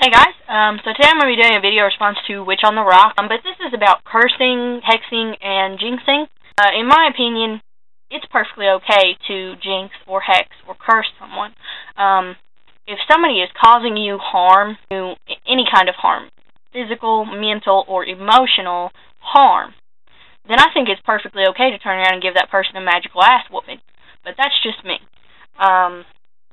Hey guys, so today I'm going to be doing a video response to Witch on the Rock, but this is about cursing, hexing, and jinxing. In my opinion, it's perfectly okay to jinx or hex or curse someone. If somebody is causing you harm, any kind of harm, physical, mental, or emotional harm, then I think it's perfectly okay to turn around and give that person a magical ass whooping. But that's just me.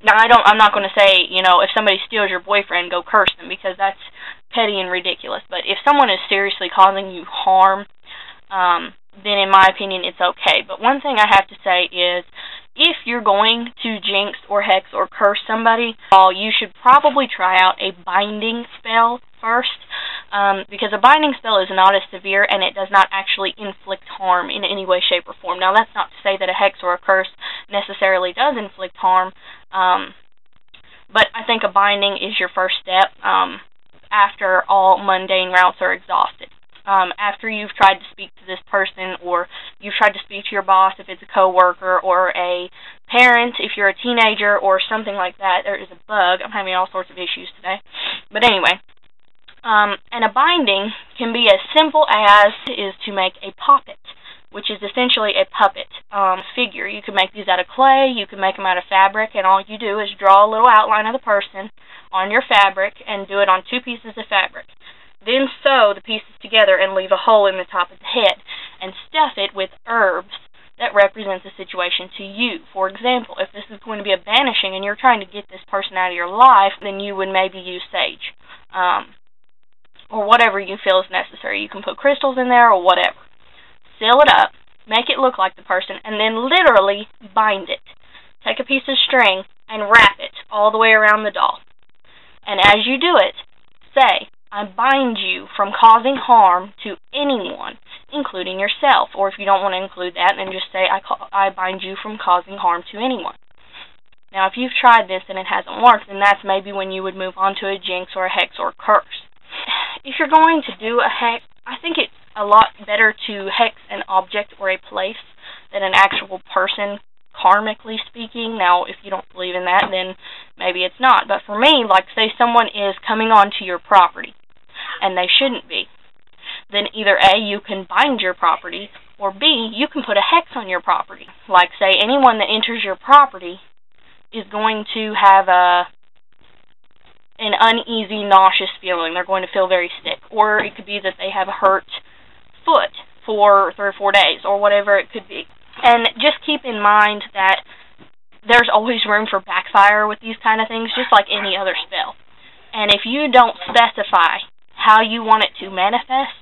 Now, I'm not going to say, if somebody steals your boyfriend, go curse them, because that's petty and ridiculous. But if someone is seriously causing you harm, then in my opinion, it's okay. But one thing I have to say is, if you're going to jinx or hex or curse somebody, you should probably try out a binding spell first, because a binding spell is not as severe and it does not actually inflict harm in any way, shape, or form. Now, that's not to say that a hex or a curse necessarily does inflict harm, but I think a binding is your first step after all mundane routes are exhausted. After you've tried to speak to this person, or you've tried to speak to your boss if it's a coworker, or a parent if you're a teenager, or something like that. There is a bug. I'm having all sorts of issues today. But anyway, and a binding can be as simple as is to make a poppet, which is essentially a puppet figure. You can make these out of clay, you can make them out of fabric, and all you do is draw a little outline of the person on your fabric and do it on 2 pieces of fabric. Then sew the pieces together and leave a hole in the top of the head and stuff it with herbs that represents the situation to you. For example, if this is going to be a banishing and you're trying to get this person out of your life, then you would maybe use sage, or whatever you feel is necessary. You can put crystals in there or whatever. Seal it up, make it look like the person, and then literally bind it. Take a piece of string and wrap it all the way around the doll. And as you do it, say, "I bind you from causing harm to anyone, including yourself." Or if you don't want to include that, then just say, I bind you from causing harm to anyone. Now, if you've tried this and it hasn't worked, then that's maybe when you would move on to a jinx or a hex or a curse. If you're going to do a hex, I think it's a lot better to hex an object or a place than an actual person, karmically speaking. Now, if you don't believe in that, then maybe it's not. But for me, like, say someone is coming onto your property, and they shouldn't be, then either A, you can bind your property, or B, you can put a hex on your property. Like, say, anyone that enters your property is going to have an uneasy, nauseous feeling. They're going to feel very sick. Or it could be that they have a hurt foot for 3 or 4 days, or whatever it could be. And just keep in mind that there's always room for backfire with these kind of things, just like any other spell. And if you don't specify how you want it to manifest,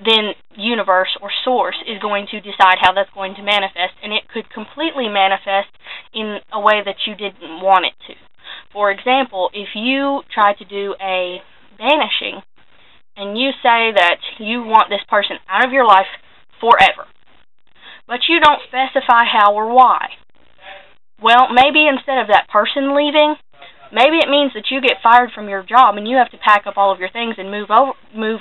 then universe or source is going to decide how that's going to manifest, and it could completely manifest in a way that you didn't want it to. For example, if you try to do a banishing, and you say that you want this person out of your life forever, but you don't specify how or why, well, maybe instead of that person leaving, maybe it means that you get fired from your job and you have to pack up all of your things and move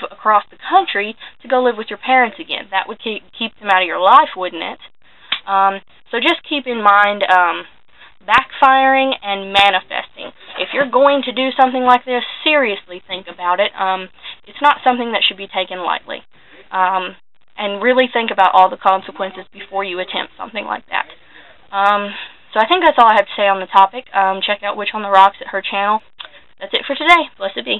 across the country to go live with your parents again. That would keep them out of your life, wouldn't it? So just keep in mind backfiring and manifesting. If you're going to do something like this, seriously think about it. It's not something that should be taken lightly. And really think about all the consequences before you attempt something like that. So I think that's all I have to say on the topic. Check out WitchontheRocks at her channel. That's it for today. Blessed be.